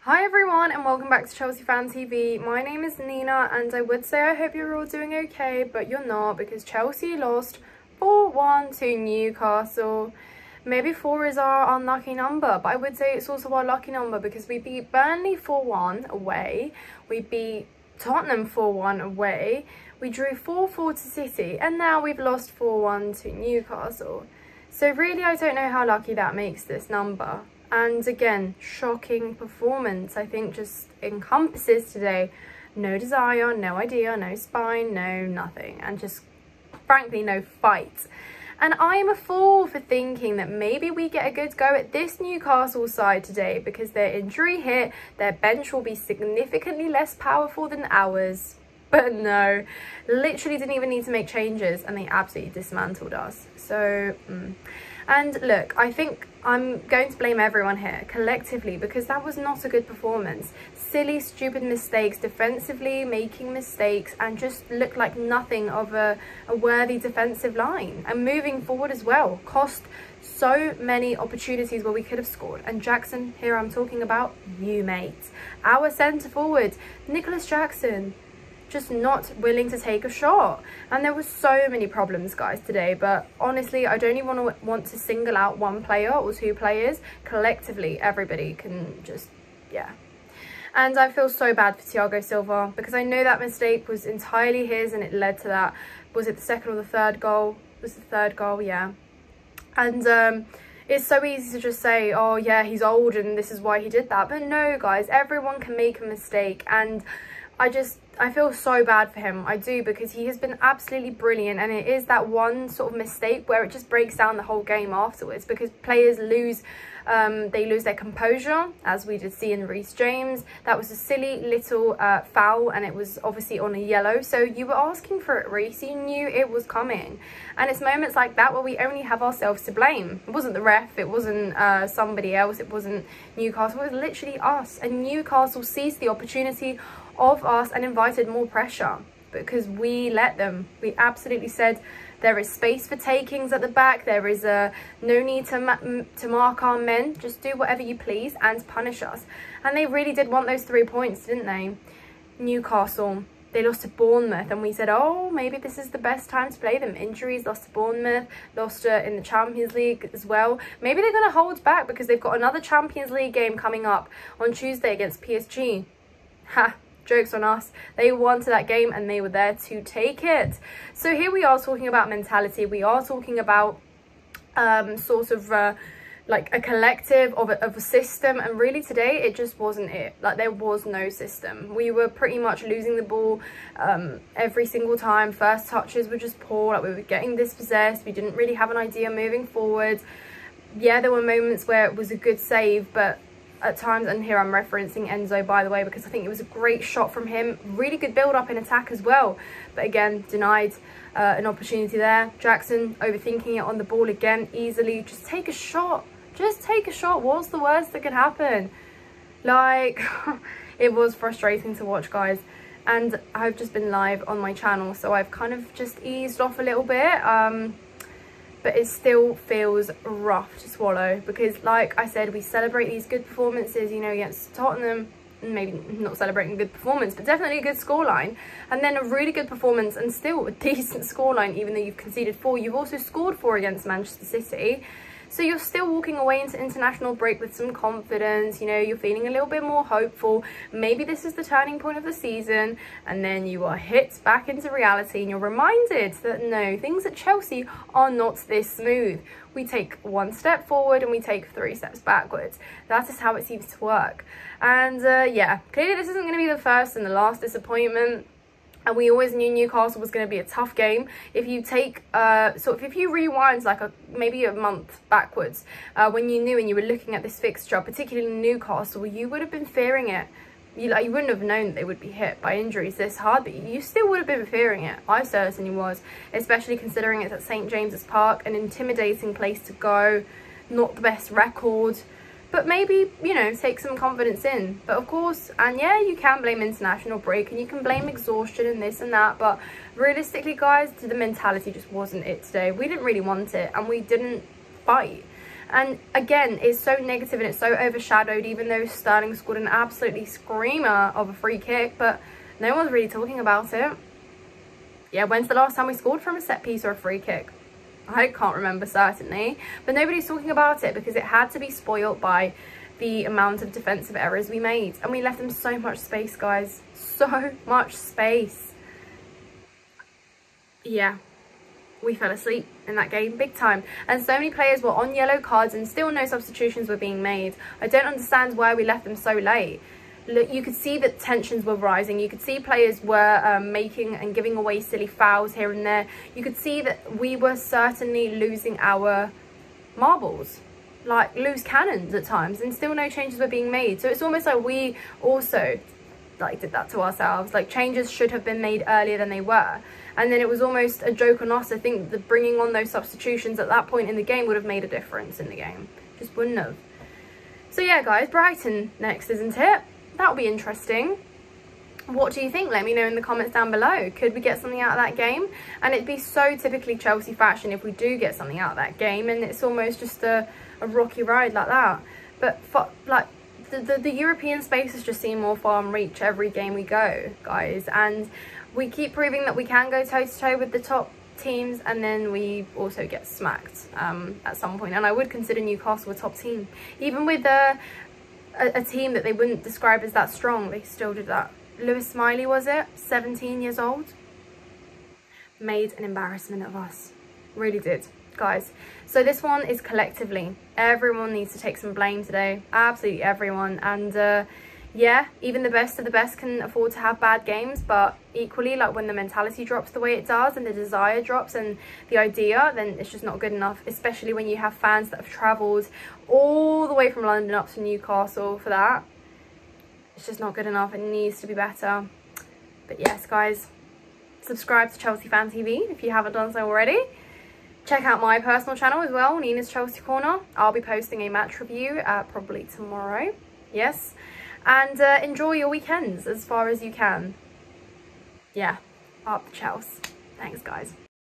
Hi everyone and welcome back to Chelsea Fan TV. My name is Nina and I would say I hope you're all doing okay, but you're not because Chelsea lost 4-1 to Newcastle. Maybe 4 is our unlucky number, but I would say it's also our lucky number because we beat Burnley 4-1 away, we beat Tottenham 4-1 away, we drew 4-4 to City, and now we've lost 4-1 to Newcastle. So really I don't know how lucky that makes this number. And again, shocking performance. I think just encompasses today. No desire, no idea, no spine, no nothing. And just frankly, no fight. And I am a fool for thinking that maybe we get a good go at this Newcastle side today because their injury hit, their bench will be significantly less powerful than ours. But no, literally didn't even need to make changes and they absolutely dismantled us. So, And look, I think I'm going to blame everyone here collectively because that was not a good performance. Silly, stupid mistakes, defensively making mistakes, and just looked like nothing of a worthy defensive line. And moving forward as well, cost so many opportunities where we could have scored. And Jackson, here I'm talking about you, mate. Our centre forward, Nicholas Jackson, just not willing to take a shot. And there were so many problems, guys, today, but honestly I don't even want to single out one player or two players. Collectively everybody can just, yeah. And I feel so bad for Thiago Silva because I know that mistake was entirely his and it led to that. Was it the second or the third goal? It was the third goal, yeah. And it's so easy to just say, oh yeah, he's old and this is why he did that, but no guys, everyone can make a mistake. And I feel so bad for him. I do, because he has been absolutely brilliant, and it is that one sort of mistake where it just breaks down the whole game afterwards because players lose they lose their composure, as we did see in Reece James. That was a silly little foul, and it was obviously on a yellow, so you were asking for it, Reece. You knew it was coming. And it's moments like that where we only have ourselves to blame. It wasn't the ref, it wasn't somebody else, it wasn't Newcastle, it was literally us. And Newcastle seized the opportunity of us and invited more pressure because we let them. We absolutely said there is space for takings at the back, there is no need to mark our men, just do whatever you please and punish us. And they really did want those 3 points, didn't they? Newcastle, they lost to Bournemouth and we said, oh, maybe this is the best time to play them. Injuries, lost to Bournemouth, lost in the Champions League as well. Maybe they're going to hold back because they've got another Champions League game coming up on Tuesday against PSG. Ha! Jokes on us. They wanted that game and they were there to take it. So here we are talking about mentality. We are talking about sort of like a collective of a system, and really today it just wasn't it. Like there was no system. We were pretty much losing the ball every single time. First touches were just poor, like we were getting dispossessed. We didn't really have an idea moving forward. Yeah, there were moments where it was a good save, but at times, and here I'm referencing Enzo by the way because I think it was a great shot from him, really good build up in attack as well, but again denied an opportunity there. Jackson overthinking it on the ball again, easily. Just take a shot, just take a shot. What's the worst that could happen? Like it was frustrating to watch, guys, and I've just been live on my channel, so I've kind of just eased off a little bit, but it still feels rough to swallow because, like I said, we celebrate these good performances, you know, against Tottenham. Maybe not celebrating a good performance, but definitely a good scoreline, and then a really good performance and still a decent scoreline even though you've conceded 4. You've also scored 4 against Manchester City. So you're still walking away into international break with some confidence, you know, you're feeling a little bit more hopeful. Maybe this is the turning point of the season, and then you are hit back into reality and you're reminded that no, things at Chelsea are not this smooth. We take 1 step forward and we take 3 steps backwards. That is how it seems to work. And yeah, clearly this isn't going to be the first and the last disappointment. And we always knew Newcastle was going to be a tough game. If you take, if you rewind like maybe a month backwards, when you knew and you were looking at this fixture, particularly Newcastle, you would have been fearing it. You wouldn't have known that they would be hit by injuries this hard, but you still would have been fearing it. I certainly was, especially considering it's at St James's Park, an intimidating place to go, not the best record. But maybe, you know, take some confidence in. But of course, and yeah, you can blame international break and you can blame exhaustion and this and that. But realistically, guys, the mentality just wasn't it today. We didn't really want it and we didn't fight. And again, it's so negative and it's so overshadowed, even though Sterling scored an absolutely screamer of a free kick, but no one's really talking about it. Yeah, when's the last time we scored from a set piece or a free kick? I can't remember certainly, but nobody's talking about it because it had to be spoilt by the amount of defensive errors we made, and we left them so much space, guys, so much space. Yeah, we fell asleep in that game big time, and so many players were on yellow cards and still no substitutions were being made. I don't understand why we left them so late. Look, you could see that tensions were rising. You could see players were making and giving away silly fouls here and there. You could see that we were certainly losing our marbles, like loose cannons at times, and still no changes were being made. So it's almost like we also like did that to ourselves. Like, changes should have been made earlier than they were, and then it was almost a joke on us. I think that bringing on those substitutions at that point in the game would have made a difference in the game. Just wouldn't have. So yeah, guys, Brighton next, isn't it? That'll be interesting. What do you think? Let me know in the comments down below. Could we get something out of that game? And it'd be so typically Chelsea fashion if we do get something out of that game, and it's almost just a rocky ride like that. But like the European spaces just seem more far in reach every game we go, guys, and we keep proving that we can go toe to toe with the top teams, and then we also get smacked at some point. And I would consider Newcastle a top team, even with a team that they wouldn't describe as that strong. They still did that. Lewis Smiley, was it? 17 years old. Made an embarrassment of us. Really did, guys. So this one is collectively. Everyone needs to take some blame today. Absolutely everyone. And yeah, even the best of the best can afford to have bad games, but equally, like, when the mentality drops the way it does and the desire drops and the idea, then it's just not good enough, especially when you have fans that have travelled all the way from London up to Newcastle for that. It's just not good enough. It needs to be better. But yes, guys, subscribe to Chelsea Fan TV if you haven't done so already. Check out my personal channel as well, Nina's Chelsea Corner. I'll be posting a match review probably tomorrow. Yes. And enjoy your weekends as far as you can. Yeah, up Chelsea. Thanks, guys.